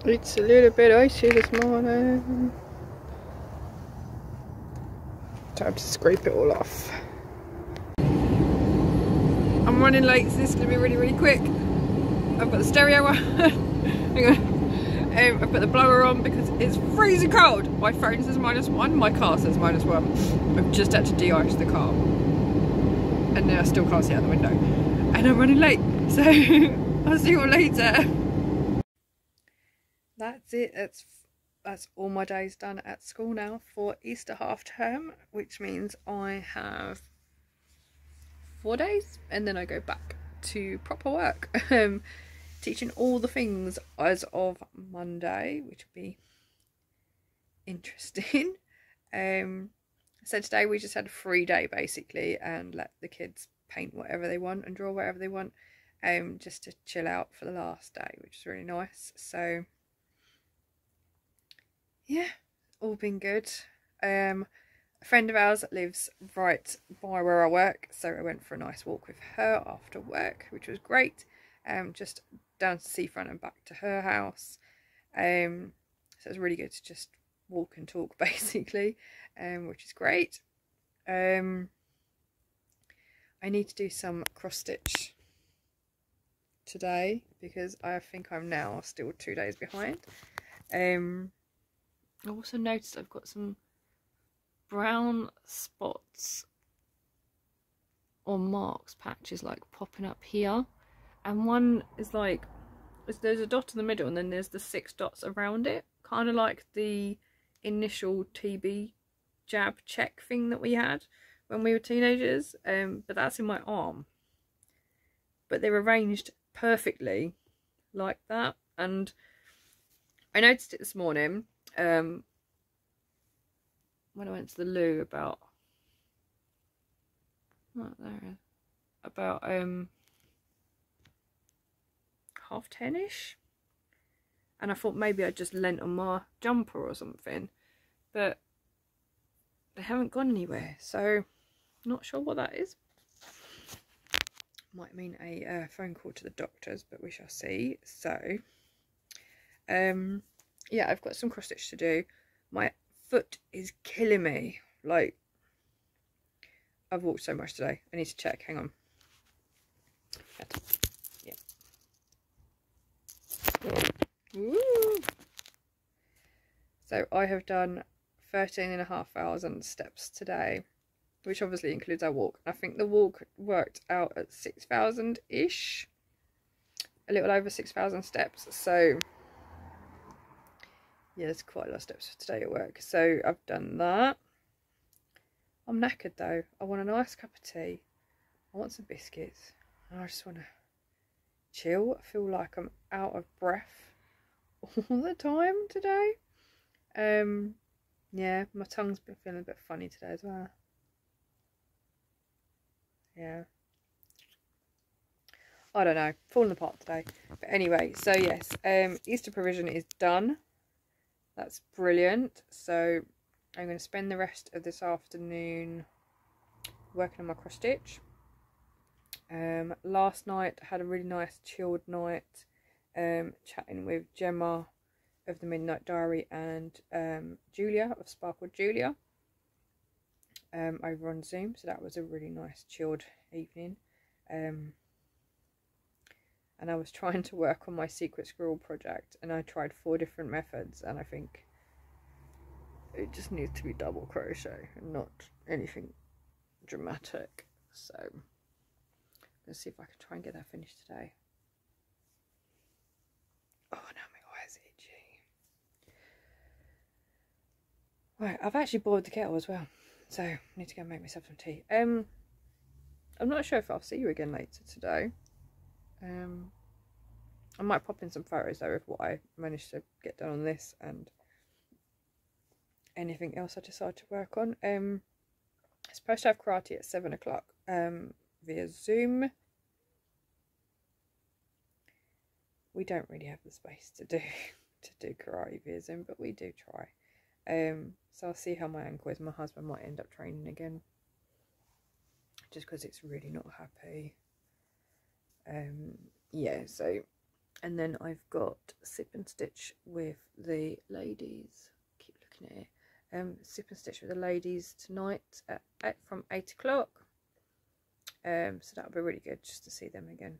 It's a little bit icy this morning. Time to scrape it all off. I'm running late, so this is going to be really, really quick. I've got the stereo on. Hang on. I've got the blower on because it's freezing cold. My phone says -1, my car says -1. I've just had to de-ice the car. And then I still can't see out the window. And I'm running late, so I'll see you all later. That's it. That's all my days done at school now for Easter half term, which means I have 4 days and then I go back to proper work. Teaching all the things as of Monday, which will be interesting. So today we just had a free day basically and let the kids paint whatever they want and draw whatever they want, just to chill out for the last day, which is really nice. So yeah, all been good. A friend of ours lives right by where I work, so I went for a nice walk with her after work, which was great. Just down to the seafront and back to her house. So it was really good to just walk and talk basically, which is great. I need to do some cross stitch today because I think I'm now still 2 days behind. I also noticed I've got some brown spots or marks, patches like popping up here, and one is like, there's a dot in the middle and then there's the 6 dots around it, kind of like the initial TB jab check thing that we had when we were teenagers, but that's in my arm, but they're arranged perfectly like that. And I noticed it this morning when I went to the loo about about 10:30ish, and I thought maybe I just lent on my jumper or something, but they haven't gone anywhere, so not sure what that is. Might mean a phone call to the doctors, but we shall see. So yeah, I've got some cross stitch to do. My foot is killing me. Like, I've walked so much today. I need to check. Hang on. Yeah. Woo. So I have done 13,500 steps today, which obviously includes our walk. I think the walk worked out at 6,000-ish. A little over 6,000 steps. So yeah, there's quite a lot of steps for today at work. So I've done that. I'm knackered though. I want a nice cup of tea. I want some biscuits. And I just want to chill. I feel like I'm out of breath all the time today. Yeah, my tongue's been feeling a bit funny today as well. Yeah. I don't know. Falling apart today. But anyway, so yes, Easter provision is done. That's brilliant. So I'm going to spend the rest of this afternoon working on my cross stitch. Last night I had a really nice chilled night, chatting with Gemma of the Midnight Diary and Julia of Sparkled Julia over on Zoom. So that was a really nice chilled evening. And I was trying to work on my secret squirrel project, and I tried 4 different methods, and I think it just needs to be double crochet and not anything dramatic. So let's see if I can try and get that finished today. Oh, now my eye's itchy. Right, I've actually boiled the kettle as well, so I need to go and make myself some tea. I'm not sure if I'll see you again later today. I might pop in some photos though of what I managed to get done on this and anything else I decide to work on. I'm supposed to have karate at 7 o'clock via Zoom. We don't really have the space to do karate via Zoom, but we do try. So I'll see how my ankle is. My husband might end up training again, just because it's really not happy. Yeah, so And then I've got Sip and Stitch with the ladies. Keep looking at it. Sip and Stitch with the ladies tonight from 8 o'clock. So that'll be really good just to see them again.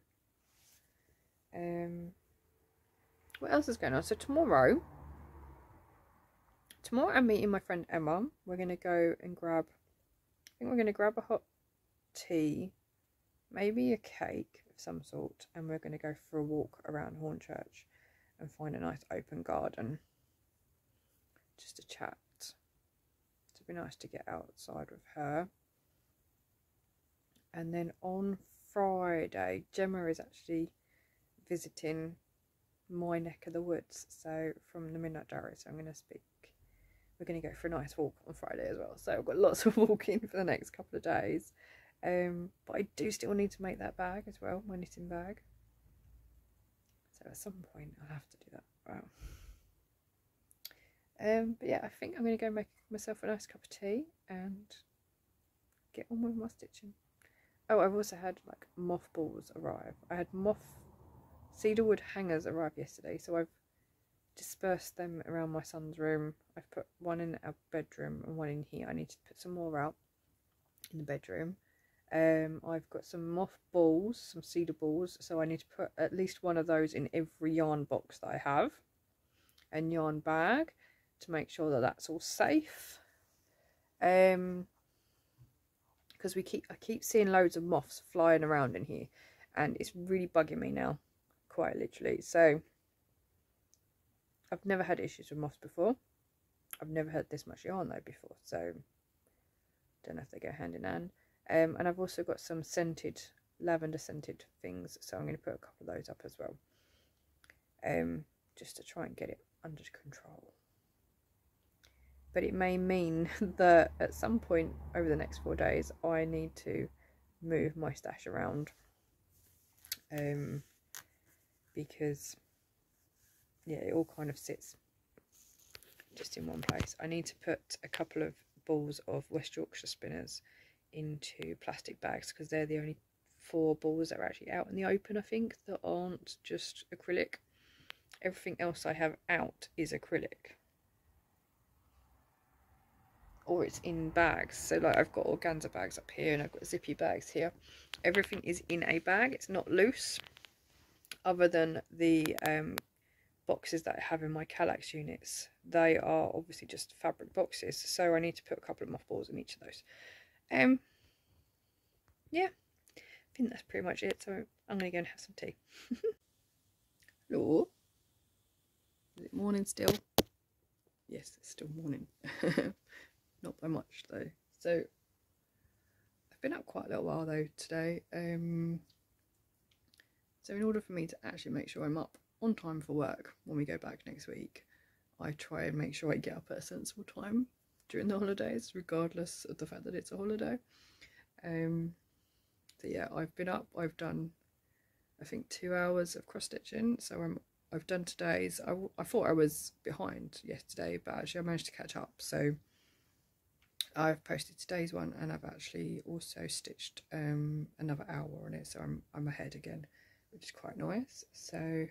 What else is going on? So tomorrow I'm meeting my friend Emma. We're going to go and grab, I think we're going to grab a hot tea, maybe a cake of some sort, and we're going to go for a walk around Hornchurch and find a nice open garden just to chat. It'd be nice to get outside with her. And then on Friday, Gemma is actually visiting my neck of the woods, so from the Midnight Diary, so we're going to go for a nice walk on Friday as well. So I've got lots of walking for the next couple of days. But I do still need to make that bag as well, my knitting bag. So at some point I'll have to do that. Wow. But yeah, I think I'm going to go make myself a nice cup of tea and get on with my stitching. Oh, I've also had like mothballs arrive. I had cedarwood hangers arrive yesterday, so I've dispersed them around my son's room. I've put one in our bedroom and one in here. I need to put some more out in the bedroom. I've got some mothballs, some cedar balls, so I need to put at least one of those in every yarn box that I have and yarn bag to make sure that that's all safe. Because I keep seeing loads of moths flying around in here, and it's really bugging me now, quite literally. So I've never had issues with moths before. I've never had this much yarn though before, so don't know if they go hand in hand. And I've also got some lavender scented things, so I'm going to put a couple of those up as well, just to try and get it under control. But it may mean that at some point over the next 4 days I need to move my stash around, because yeah, it all kind of sits just in one place. I need to put a couple of balls of West Yorkshire spinners into plastic bags, because they're the only 4 balls that are actually out in the open, I think, that aren't just acrylic. Everything else I have out is acrylic, or it's in bags. So like I've got organza bags up here and I've got zippy bags here. Everything is in a bag, it's not loose, other than the boxes that I have in my Kallax units. They are obviously just fabric boxes, so I need to put a couple of mothballs in each of those. Yeah, I think that's pretty much it, so I'm going to go and have some tea. Hello? Is it morning still? Yes, it's still morning. Not by much though. So I've been up quite a little while though today. So in order for me to actually make sure I'm up on time for work when we go back next week, I try and make sure I get up at a sensible time during the holidays, regardless of the fact that it's a holiday. So yeah, I've been up, I've done I think 2 hours of cross stitching, so I've done today's. I thought I was behind yesterday, but actually I managed to catch up, so I've posted today's one, and I've actually also stitched another hour on it, so I'm ahead again, which is quite nice. So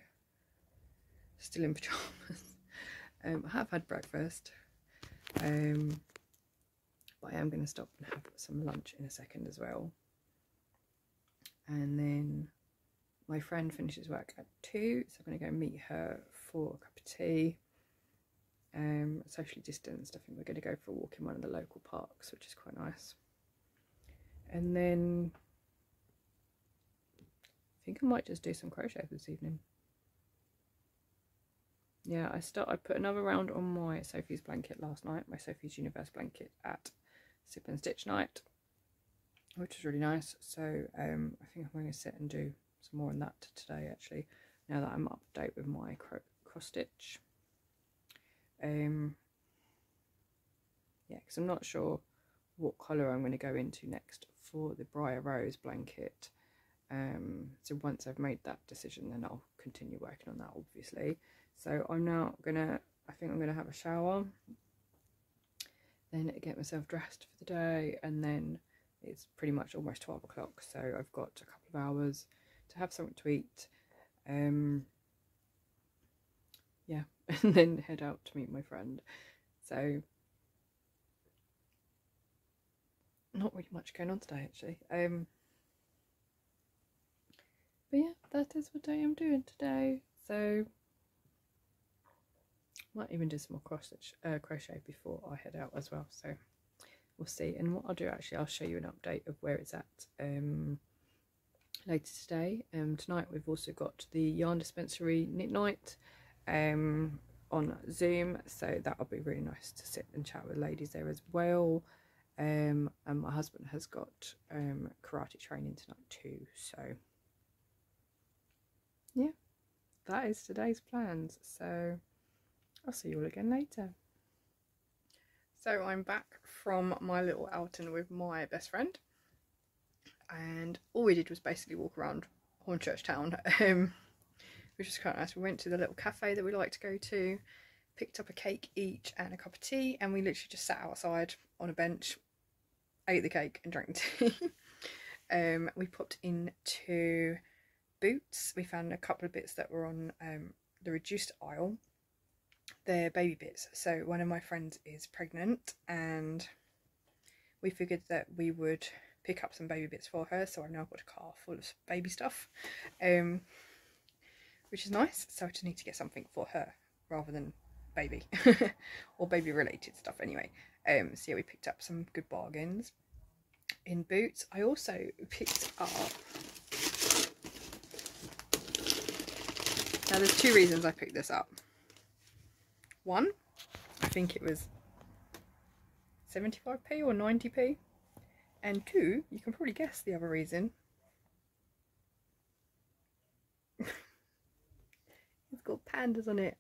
still in pyjamas. I have had breakfast, but I am going to stop and have some lunch in a second as well. And then my friend finishes work at 2, so I'm going to go meet her for a cup of tea. Socially distanced. I think we're going to go for a walk in one of the local parks, which is quite nice. And then I think I might just do some crochet this evening. Yeah, I put another round on my Sophie's blanket last night, my Sophie's Universe blanket at Sip and Stitch night, which is really nice. So I think I'm going to sit and do some more on that today, actually, now that I'm up to date with my cross stitch. Yeah, because I'm not sure what colour I'm going to go into next for the Briar Rose blanket. So once I've made that decision, then I'll continue working on that, obviously. So I'm now gonna, I think I'm gonna have a shower, then get myself dressed for the day, and then it's pretty much almost 12 o'clock, so I've got a couple of hours to have something to eat, yeah, and then head out to meet my friend. So not really much going on today actually. But yeah, that is what I am doing today. So might even do some more crochet before I head out as well. So we'll see. And what I'll do actually, I'll show you an update of where it's at later today. Tonight we've also got the yarn dispensary knit night on Zoom, so that'll be really nice to sit and chat with ladies there as well. And my husband has got karate training tonight too, so yeah, that is today's plans. So I'll see you all again later. So I'm back from my little outing with my best friend, and all we did was basically walk around Hornchurch town, which was quite nice. We went to the little cafe that we like to go to, picked up a cake each and a cup of tea, and we literally just sat outside on a bench, ate the cake and drank tea. We popped into Boots. We found a couple of bits that were on the reduced aisle. They're baby bits. So one of my friends is pregnant, and we figured that we would pick up some baby bits for her. So I've now got a car full of baby stuff, which is nice. So I just need to get something for her rather than baby or baby related stuff anyway. So yeah, we picked up some good bargains in Boots. I also picked up, now there's two reasons I picked this up. One, I think it was 75p or 90p, and two, you can probably guess the other reason. It's got pandas on it.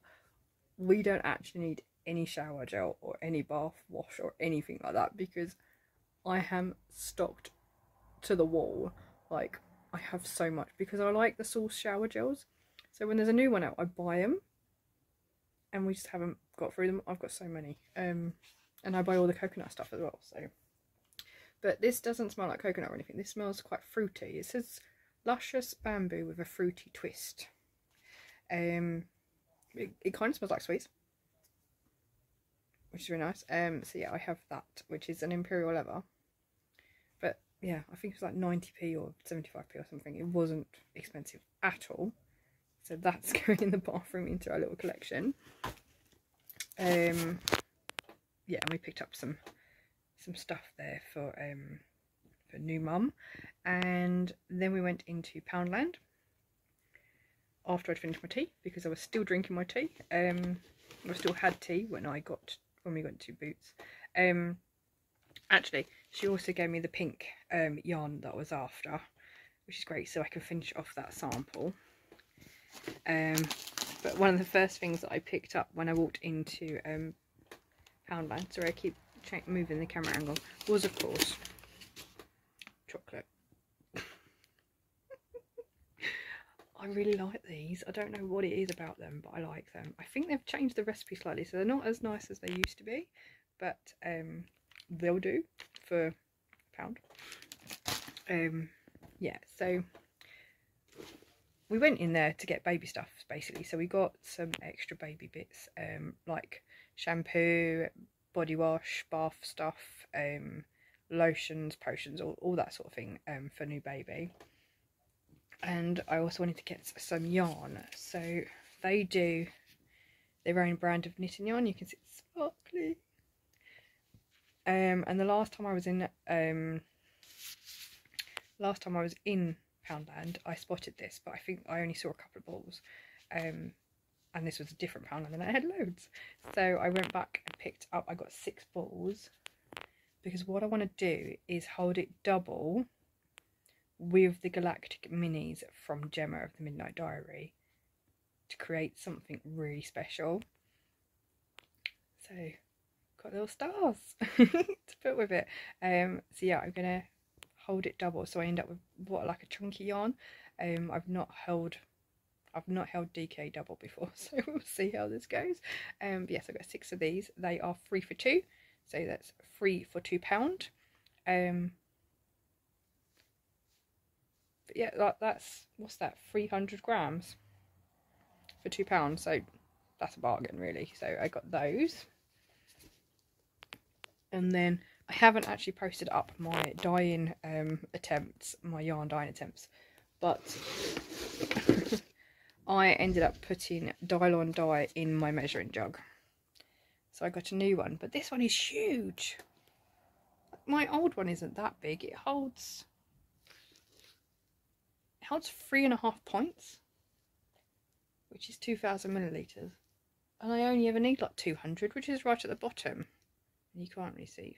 We don't actually need any shower gel or any bath wash or anything like that, because I am stocked to the wall. Like, I have so much, because I like the Source shower gels, so when there's a new one out I buy them, and we just haven't got through them. I've got so many, and I buy all the coconut stuff as well. So, but this doesn't smell like coconut or anything. This smells quite fruity. It says luscious bamboo with a fruity twist. It kind of smells like sweets, which is really nice. So yeah, I have that, which is an imperial leather. But yeah, I think it was like 90p or 75p or something. It wasn't expensive at all. So that's going in the bathroom into our little collection. Yeah, and we picked up some stuff there for new mum, and then we went into Poundland after I'd finished my tea, because I was still drinking my tea. I still had tea when we went to Boots. Actually, she also gave me the pink yarn that I was after, which is great, so I can finish off that sample. But one of the first things that I picked up when I walked into Poundland, sorry I keep moving the camera angle, was of course chocolate. I really like these. I don't know what it is about them, but I like them. I think they've changed the recipe slightly, so they're not as nice as they used to be, but they'll do for £1. Yeah, so we went in there to get baby stuff basically. So we got some extra baby bits, like shampoo, body wash, bath stuff, lotions, potions, all that sort of thing for new baby. And I also wanted to get some yarn. So they do their own brand of knitting yarn. You can see it's sparkly. And the last time I was in Poundland, I spotted this, but I think I only saw a couple of balls, and this was a different Poundland, and I had loads. So I went back and picked up, I got 6 balls, because what I want to do is hold it double with the Galactic Minis from Gemma of the Midnight Diary to create something really special. So got little stars to put with it. So yeah, I'm gonna hold it double, so I end up with like a chunky yarn. I've not held DK double before, so we'll see how this goes. But yes, I've got 6 of these. They are 3 for 2, so that's 3 for £2. But yeah, that's, what's that, 300 grams for £2. So that's a bargain really. So I got those. And then I haven't actually posted up my dyeing attempts, my yarn dyeing attempts, but I ended up putting Dylon dye in my measuring jug. So I got a new one, but this one is huge. My old one isn't that big. It holds 3.5 pints, which is 2,000 millilitres. And I only ever need like 200, which is right at the bottom. And you can't really see.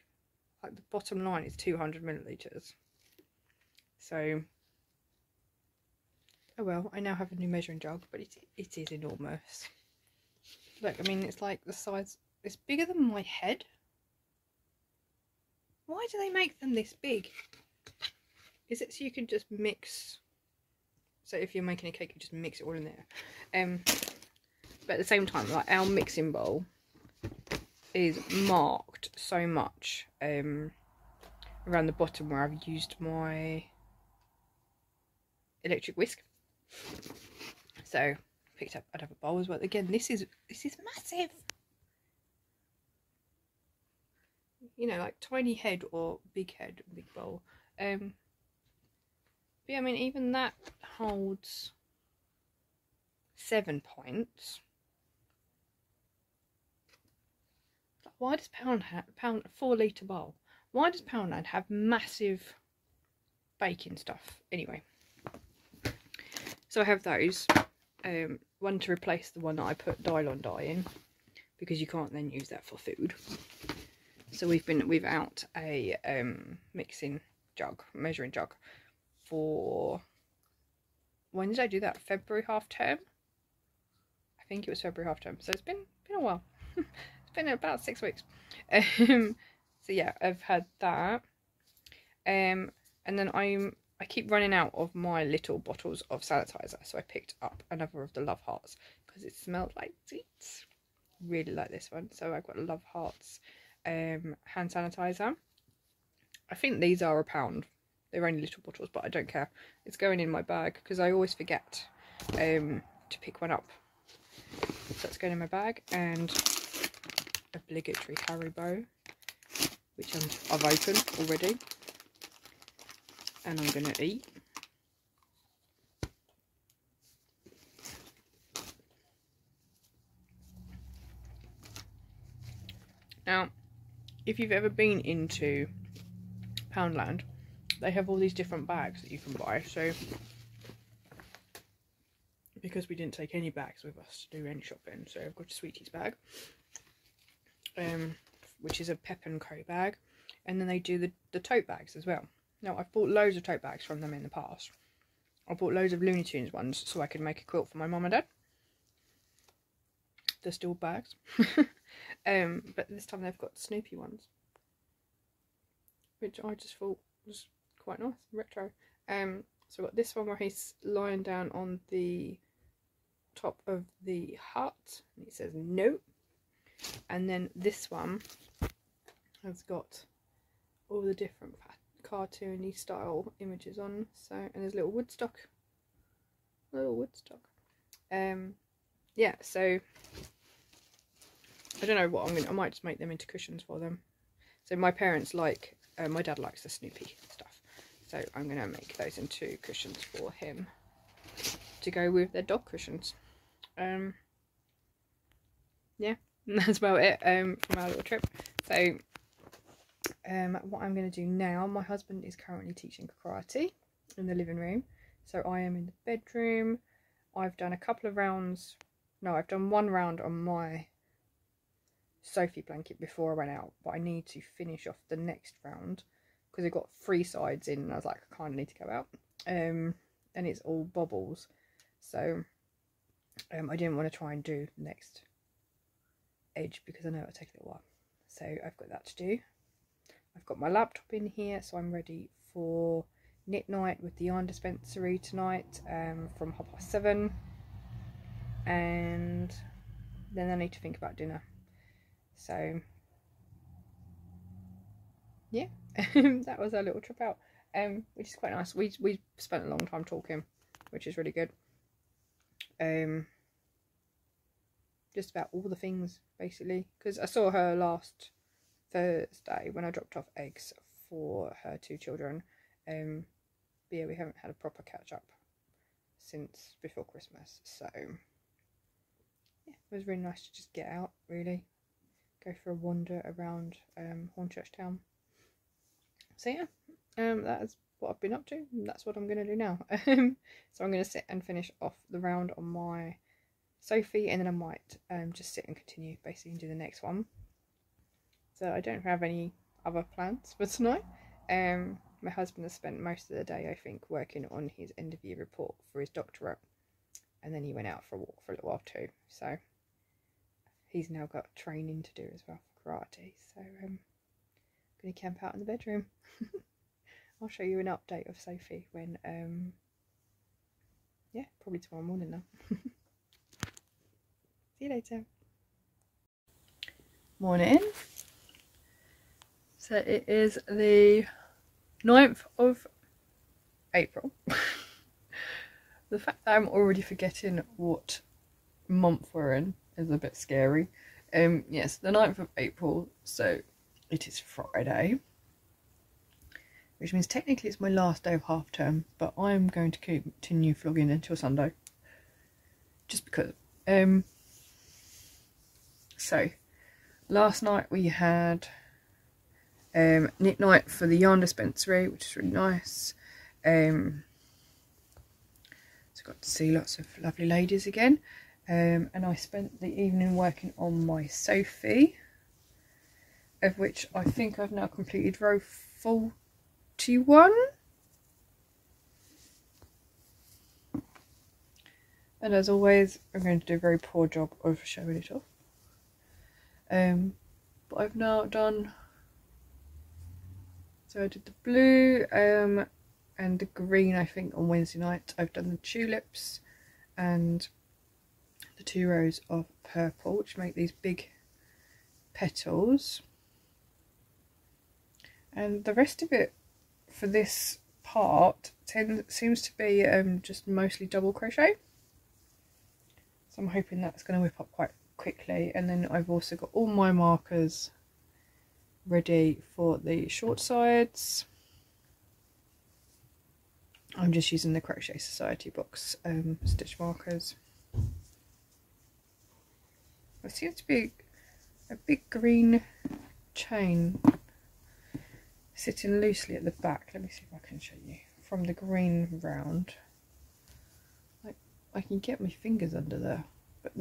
Like the bottom line is 200 millilitres. So, oh well, I now have a new measuring jug, but it is enormous. Look, I mean, it's like the size, it's bigger than my head. Why do they make them this big? Is it so you can just mix? So if you're making a cake, you just mix it all in there. But at the same time, like our mixing bowl is marked so much around the bottom where I've used my electric whisk. So picked up another bowl as well. Again, this is massive. You know, like tiny head or big head, big bowl. But yeah, I mean, even that holds 7 pints. Why does Pound 4 litre bowl? Why does Poundland have massive baking stuff? Anyway, so I have those. One to replace the one that I put Dylon dye in, because you can't then use that for food. So we've out a mixing jug, measuring jug, for, when did I do that? February half term? I think it was February half term. So it's been a while. It's been about 6 weeks. So yeah, I've had that. And then I keep running out of my little bottles of sanitizer, so I picked up another of the Love Hearts because it smelled like sweets. Really like this one. So I've got Love Hearts hand sanitizer. I think these are £1. They're only little bottles, but I don't care. It's going in my bag because I always forget to pick one up. So it's going in my bag, and obligatory Haribo, which I've opened already, and I'm going to eat. Now, if you've ever been into Poundland, they have all these different bags that you can buy. So, because we didn't take any bags with us to do any shopping, so I've got a Sweeties bag, which is a Pep & Co bag, and then they do the tote bags as well. Now, I've bought loads of tote bags from them in the past. I bought loads of Looney Tunes ones so I could make a quilt for my mum and dad. They're still bags. But this time they've got Snoopy ones, which I just thought was quite nice, retro. So I've got this one where he's lying down on the top of the hut and he says no. And then this one has got all the different cartoony style images on. So, and there's little Woodstock. Yeah, so I don't know what I might just make them into cushions for them. So my parents like, my dad likes the Snoopy stuff, so I'm going to make those into cushions for him to go with their dog cushions. Yeah, that's about it from our little trip. So what I'm going to do now, my husband is currently teaching karate in the living room, so I am in the bedroom. I've done a couple of rounds. No, I've done one round on my Sophie blanket before I went out, but I need to finish off the next round because it got 3 sides in and I was like, I kind of need to go out. And it's all bobbles, so I didn't want to try and do the next edge because I know it'll take a little while. So I've got that to do. I've got my laptop in here, so I'm ready for knit night with the yarn dispensary tonight from 7:30, and then I need to think about dinner. So yeah, that was our little trip out, which is quite nice. We spent a long time talking, which is really good. Yeah, just about all the things basically, because I saw her last Thursday when I dropped off eggs for her 2 children. But yeah, we haven't had a proper catch up since before Christmas, so yeah, it was really nice to just get out, really go for a wander around Hornchurch town. So yeah, that is what I've been up to, and that's what I'm going to do now. So I'm going to sit and finish off the round on my Sophie, and then I might just sit and continue basically and do the next one. So I don't have any other plans for tonight. My husband has spent most of the day, I think, working on his end of year report for his doctorate, and then he went out for a walk for a little while too, so he's now got training to do as well for karate. So I'm going to camp out in the bedroom. I'll show you an update of Sophie when yeah, probably tomorrow morning now. See you later. Morning. So it is the 9th of April. The fact that I'm already forgetting what month we're in is a bit scary. Yes, the 9th of April, so it is Friday, which means technically it's my last day of half term, but I'm going to continue vlogging until Sunday, just because. So last night we had knit night for the yarn dispensary, which is really nice. So got to see lots of lovely ladies again, and I spent the evening working on my Sophie, of which I think I've now completed row 41. And as always, I'm going to do a very poor job of showing it off. But I've now done, so I did the blue and the green, I think, on Wednesday night. I've done the tulips and the 2 rows of purple, which make these big petals. And the rest of it for this part seems to be just mostly double crochet. So I'm hoping that's going to whip up quite quickly. And then I've also got all my markers ready for the short sides. I'm just using the Crochet Society box stitch markers. There seems to be a big green chain sitting loosely at the back. Let me see if I can show you from the green round. Like, I can get my fingers under there, but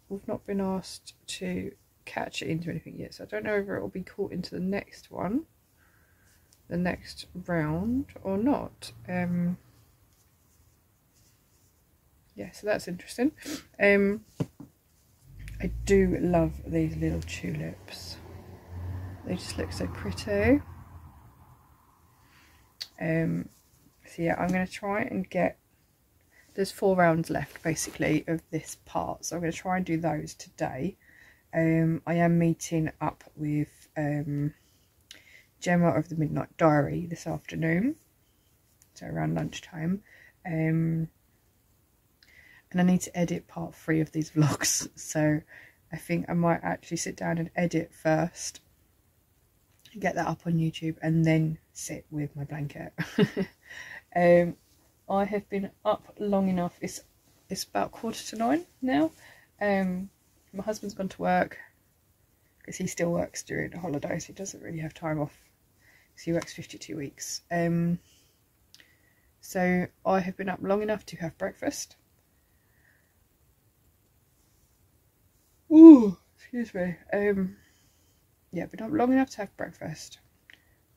we've not been asked to catch it into anything yet, so I don't know whether it will be caught into the next one, the next round, or not. Yeah, so that's interesting. I do love these little tulips. They just look so pretty. So yeah, I'm going to try and get, there's 4 rounds left basically of this part, so I'm going to try and do those today. I am meeting up with Gemma of the Midnight Diary this afternoon, so around lunchtime, and I need to edit part 3 of these vlogs, so I think I might actually sit down and edit first, get that up on YouTube, and then sit with my blanket. I have been up long enough. It's about 8:45 now. My husband's gone to work because he still works during the holidays. He doesn't really have time off because he works 52 weeks. So I have been up long enough to have breakfast. Ooh, excuse me. Yeah, been up long enough to have breakfast.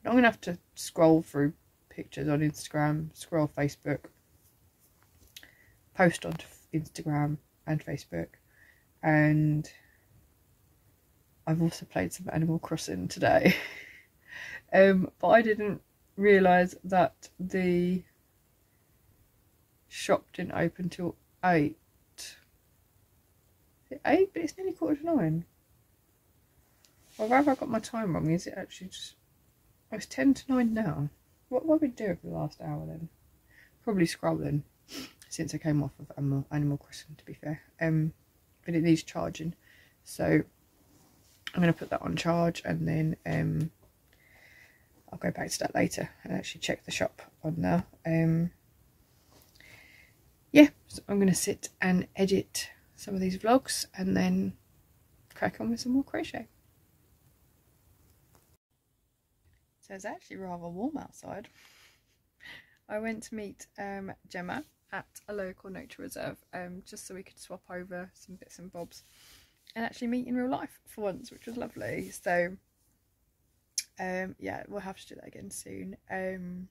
Long enough to scroll through pictures on Instagram, scroll Facebook, post on Instagram and Facebook, and I've also played some Animal Crossing today. But I didn't realise that the shop didn't open till 8. Is it 8? But it's nearly 8:45. Or have I got my time wrong? Is it actually just... Oh, it's 8:50 now. What have I been doing for the last hour then? Probably scrolling since I came off of Animal Crossing, to be fair. But but it needs charging, so I'm going to put that on charge, and then I'll go back to that later and actually check the shop on there. Yeah, so I'm going to sit and edit some of these vlogs and then crack on with some more crochet. So it's actually rather warm outside. I went to meet Gemma at a local nature reserve, just so we could swap over some bits and bobs and actually meet in real life for once, which was lovely. So yeah, we'll have to do that again soon when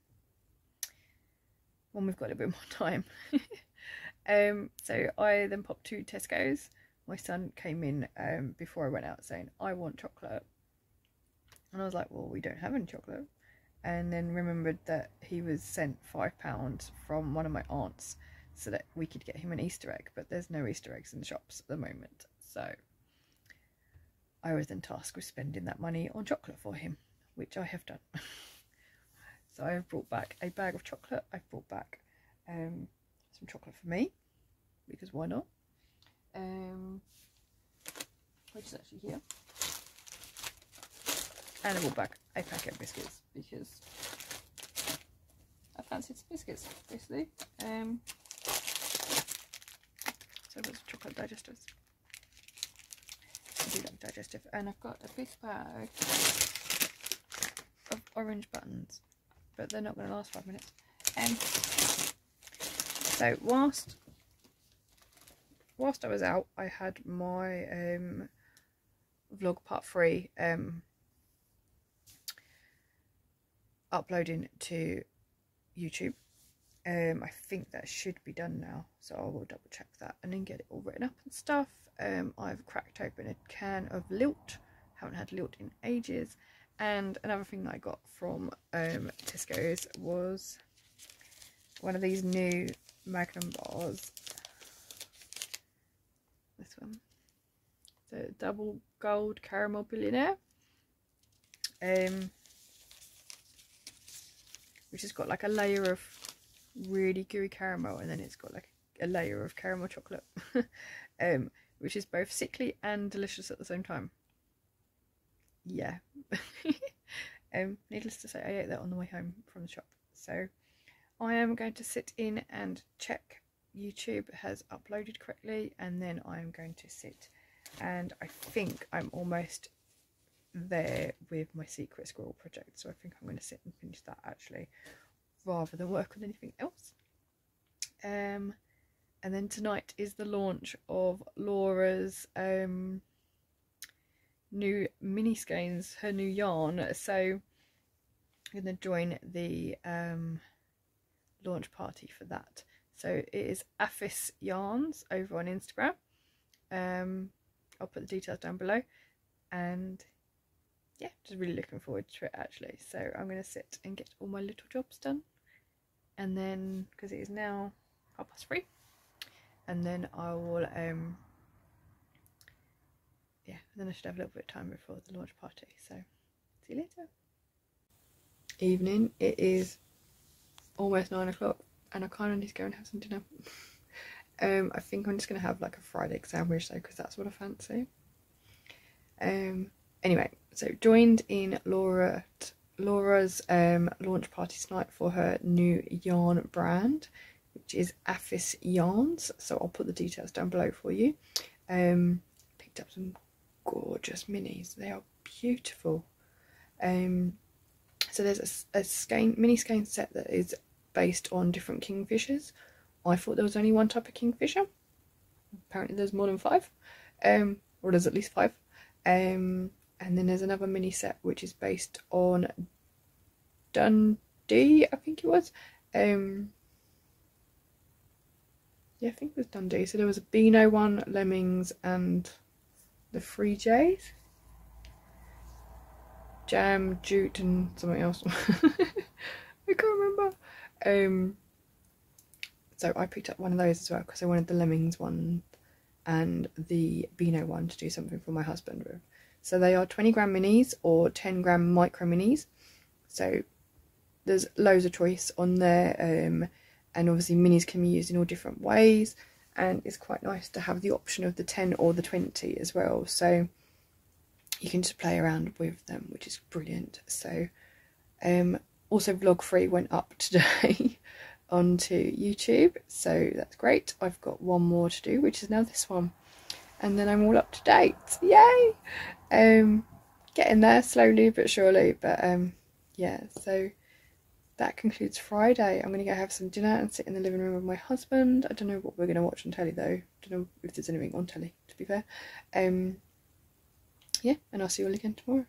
we've got a bit more time. So I then popped to Tesco's. My son came in before I went out saying, I want chocolate, and I was like, well, we don't have any chocolate. And then remembered that he was sent £5 from one of my aunts so that we could get him an Easter egg, but there's no Easter eggs in the shops at the moment, so I was then tasked with spending that money on chocolate for him, which I have done. So I've brought back a bag of chocolate. I've brought back some chocolate for me, because why not, which is actually here. And I brought back a packet of biscuits because I fancied some biscuits, basically. So there's chocolate digestives. I do like digestive. And I've got a big bag of orange buttons, but they're not going to last 5 minutes. So whilst I was out, I had my vlog part 3 uploading to YouTube. I think that should be done now, so I will double check that and then get it all written up and stuff. I've cracked open a can of Lilt. Haven't had Lilt in ages. And another thing that I got from Tesco's was one of these new Magnum bars. This one, the double gold caramel billionaire, which has got like a layer of really gooey caramel, and then it's got like a layer of caramel chocolate, which is both sickly and delicious at the same time. Yeah. Needless to say, I ate that on the way home from the shop. So I am going to sit in and check YouTube has uploaded correctly, and then I'm going to sit, and I think I'm almost there with my secret squirrel project, so I think I'm going to sit and finish that actually, rather than work on anything else. And then tonight is the launch of Laura's new mini skeins, her new yarn, so I'm going to join the launch party for that. So it is Aphis Yarns over on Instagram. I'll put the details down below, and yeah, just really looking forward to it actually. So I'm going to sit and get all my little jobs done, and then, because it is now 3:30, and then I will yeah, then I should have a little bit of time before the launch party. So see you later. Evening, it is almost 9 o'clock, and I kind of need to go and have some dinner. I think I'm just going to have like a fried egg sandwich though, because that's what I fancy. Anyway, so joined in Laura's launch party tonight for her new yarn brand, which is Aphis Yarns. So I'll put the details down below for you. Picked up some gorgeous minis. They are beautiful. So there's a mini skein set that is based on different kingfishers. I thought there was only one type of kingfisher. Apparently there's more than 5, or there's at least 5. And then there's another mini set which is based on Dundee, I think it was. Yeah, I think it was Dundee. So there was a Beano one, Lemmings, and the 3Js. Jam, Jute, and something else. I can't remember. So I picked up one of those as well because I wanted the Lemmings one and the Beano one to do something for my husband with. So they are 20 gram minis or 10 gram micro minis. So there's loads of choice on there, and obviously minis can be used in all different ways. and it's quite nice to have the option of the 10 or the 20 as well, so you can just play around with them, which is brilliant. So also vlog 3 went up today onto YouTube, so that's great. I've got one more to do, which is now this one, and then I'm all up to date. Yay! Getting there slowly but surely, but yeah, so that concludes Friday. I'm going to go have some dinner and sit in the living room with my husband. I don't know what we're going to watch on telly though. Don't know if there's anything on telly, to be fair. Yeah, and I'll see you all again tomorrow.